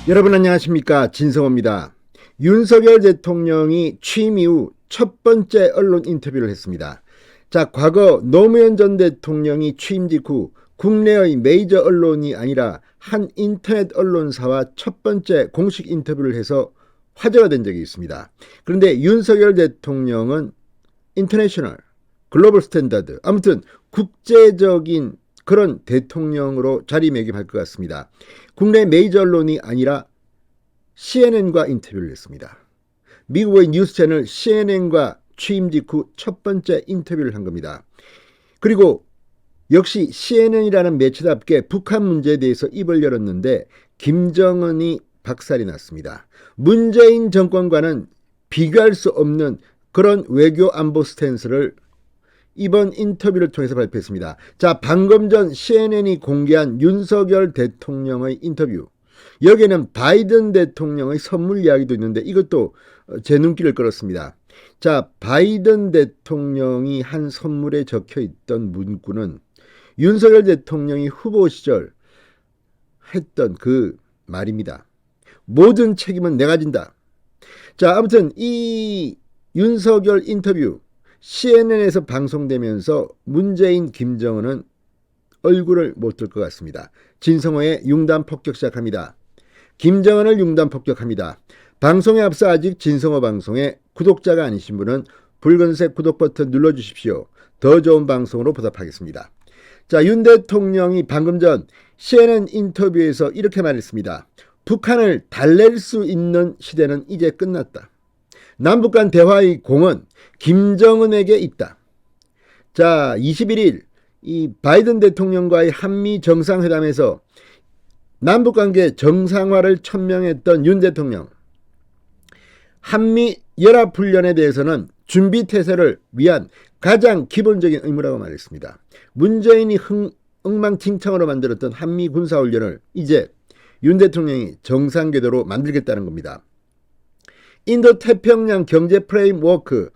여러분 안녕하십니까, 진성호입니다. 윤석열 대통령이 취임 이후 첫 번째 언론 인터뷰를 했습니다. 자, 과거 노무현 전 대통령이 취임 직후 국내의 메이저 언론이 아니라 한 인터넷 언론사와 첫 번째 공식 인터뷰를 해서 화제가 된 적이 있습니다. 그런데 윤석열 대통령은 인터내셔널, 글로벌 스탠다드, 아무튼 국제적인 그런 대통령으로 자리매김할 것 같습니다. 국내 메이저 언론이 아니라 CNN과 인터뷰를 했습니다. 미국의 뉴스 채널 CNN과 취임 직후 첫 번째 인터뷰를 한 겁니다. 그리고 역시 CNN이라는 매체답게 북한 문제에 대해서 입을 열었는데 김정은이 박살이 났습니다. 문재인 정권과는 비교할 수 없는 그런 외교 안보 스탠스를 이번 인터뷰를 통해서 발표했습니다. 자, 방금 전 CNN이 공개한 윤석열 대통령의 인터뷰. 여기에는 바이든 대통령의 선물 이야기도 있는데 이것도 제 눈길을 끌었습니다. 자, 바이든 대통령이 한 선물에 적혀 있던 문구는 윤석열 대통령이 후보 시절 했던 그 말입니다. 모든 책임은 내가 진다. 자, 아무튼 이 윤석열 인터뷰 CNN에서 방송되면서 문재인, 김정은은 얼굴을 못 들 것 같습니다. 진성호의 융단 폭격 시작합니다. 김정은을 융단 폭격합니다. 방송에 앞서 아직 진성호 방송에 구독자가 아니신 분은 붉은색 구독 버튼 눌러주십시오. 더 좋은 방송으로 보답하겠습니다. 자, 윤 대통령이 방금 전 CNN 인터뷰에서 이렇게 말했습니다. 북한을 달랠 수 있는 시대는 이제 끝났다. 남북 간 대화의 공은 김정은에게 있다. 자, 21일 이 바이든 대통령과의 한미 정상회담에서 남북관계 정상화를 천명했던 윤 대통령. 한미 연합훈련에 대해서는 준비태세를 위한 가장 기본적인 의무라고 말했습니다. 문재인이 엉망진창으로 만들었던 한미 군사훈련을 이제 윤 대통령이 정상궤도로 만들겠다는 겁니다. 인도태평양 경제 프레임워크,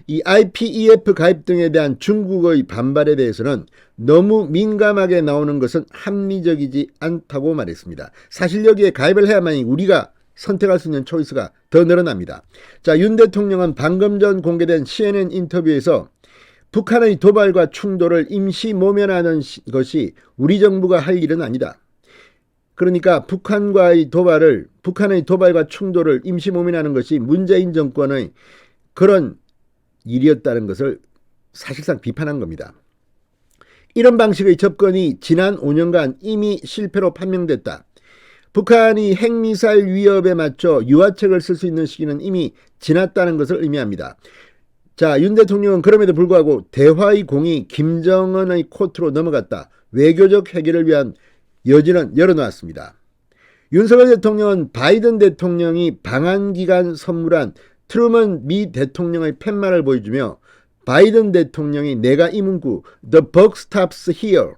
이 IPEF 가입 등에 대한 중국의 반발에 대해서는 너무 민감하게 나오는 것은 합리적이지 않다고 말했습니다. 사실 여기에 가입을 해야만이 우리가 선택할 수 있는 초이스가 더 늘어납니다. 자, 윤 대통령은 방금 전 공개된 CNN 인터뷰에서 북한의 도발과 충돌을 임시 모면하는 것이 우리 정부가 할 일은 아니다. 그러니까 북한의 도발과 충돌을 임시 모면하는 것이 문재인 정권의 그런 일이었다는 것을 사실상 비판한 겁니다. 이런 방식의 접근이 지난 5년간 이미 실패로 판명됐다. 북한이 핵미사일 위협에 맞춰 유화책을 쓸 수 있는 시기는 이미 지났다는 것을 의미합니다. 자, 윤 대통령은 그럼에도 불구하고 대화의 공이 김정은의 코트로 넘어갔다. 외교적 해결을 위한 여지는 열어놓았습니다. 윤석열 대통령은 바이든 대통령이 방한기간 선물한 트루먼 미 대통령의 팻말을 보여주며 바이든 대통령이 내가 이 문구 The buck stops here,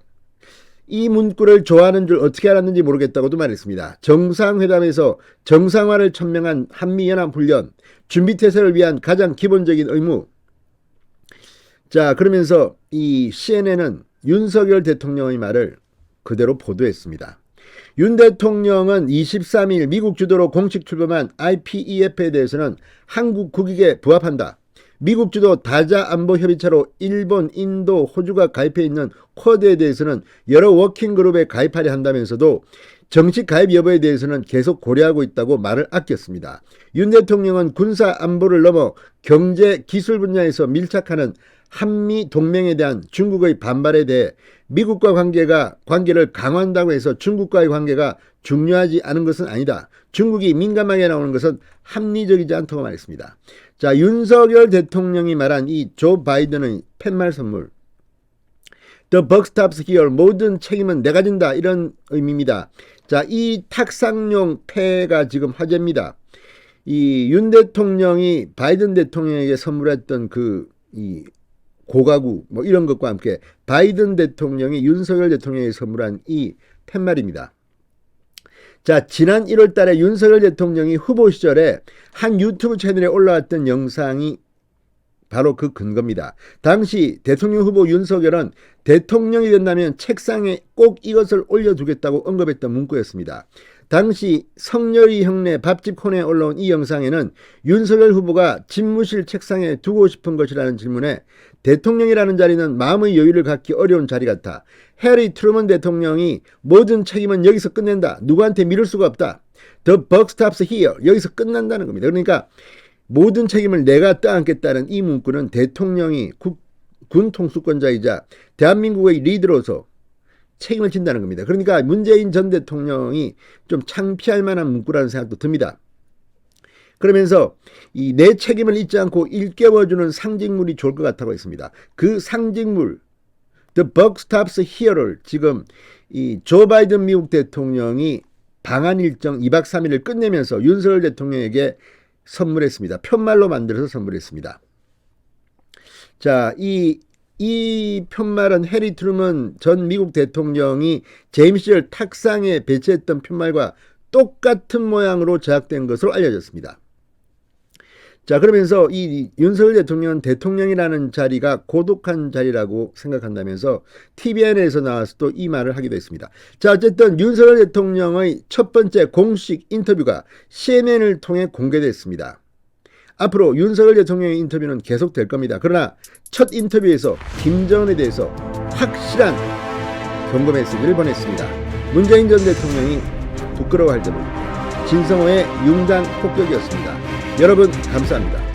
이 문구를 좋아하는 줄 어떻게 알았는지 모르겠다고도 말했습니다. 정상회담에서 정상화를 천명한 한미연합훈련, 준비태세를 위한 가장 기본적인 의무. 자, 그러면서 이 CNN은 윤석열 대통령의 말을 그대로 보도했습니다. 윤 대통령은 23일 미국 주도로 공식 출범한 IPEF에 대해서는 한국 국익에 부합한다. 미국 주도 다자 안보 협의체로 일본, 인도, 호주가 가입해 있는 쿼드에 대해서는 여러 워킹그룹에 가입하려 한다면서도 정식 가입 여부에 대해서는 계속 고려하고 있다고 말을 아꼈습니다. 윤 대통령은 군사 안보를 넘어 경제, 기술 분야에서 밀착하는 한미 동맹에 대한 중국의 반발에 대해 미국과 관계를 강화한다고 해서 중국과의 관계가 중요하지 않은 것은 아니다. 중국이 민감하게 나오는 것은 합리적이지 않다고 말했습니다. 자, 윤석열 대통령이 말한 이 조 바이든의 팻말 선물, The buck stops here, 모든 책임은 내가 진다, 이런 의미입니다. 자, 이 탁상용 패가 지금 화제입니다. 이 윤 대통령이 바이든 대통령에게 선물했던 이 고가구 뭐 이런 것과 함께 바이든 대통령이 윤석열 대통령에게 선물한 이 팻말입니다. 자, 지난 1월 달에 윤석열 대통령이 후보 시절에 한 유튜브 채널에 올라왔던 영상이 바로 그 근거입니다. 당시 대통령 후보 윤석열은 대통령이 된다면 책상에 꼭 이것을 올려두겠다고 언급했던 문구였습니다. 당시 성렬이 형네 밥집 코너에 올라온 이 영상에는 윤석열 후보가 집무실 책상에 두고 싶은 것이라는 질문에 대통령이라는 자리는 마음의 여유를 갖기 어려운 자리 같아. 해리 트루먼 대통령이 모든 책임은 여기서 끝낸다. 누구한테 미룰 수가 없다. The buck stops here. 여기서 끝난다는 겁니다. 그러니까 모든 책임을 내가 떠안겠다는 이 문구는 대통령이 군 통수권자이자 대한민국의 리더로서 책임을 진다는 겁니다. 그러니까 문재인 전 대통령이 좀 창피할 만한 문구라는 생각도 듭니다. 그러면서 이 내 책임을 잊지 않고 일깨워주는 상징물이 좋을 것 같다고 했습니다. 그 상징물 The buck stops here를 지금 이 조 바이든 미국 대통령이 방한 일정 2박 3일을 끝내면서 윤석열 대통령에게 선물했습니다. 편말로 만들어서 선물했습니다. 자, 이 편말은 해리 트루먼 전 미국 대통령이 재임 시절 탁상에 배치했던 편말과 똑같은 모양으로 제작된 것으로 알려졌습니다. 자, 그러면서 이 윤석열 대통령은 대통령이라는 자리가 고독한 자리라고 생각한다면서 TVN에서 나와서 또 이 말을 하기도 했습니다. 자, 어쨌든 윤석열 대통령의 첫 번째 공식 인터뷰가 CNN을 통해 공개됐습니다. 앞으로 윤석열 대통령의 인터뷰는 계속될 겁니다. 그러나 첫 인터뷰에서 김정은에 대해서 확실한 경고 메시지를 보냈습니다. 문재인 전 대통령이 부끄러워할 점은 진성호의 융단 폭격이었습니다. 여러분 감사합니다.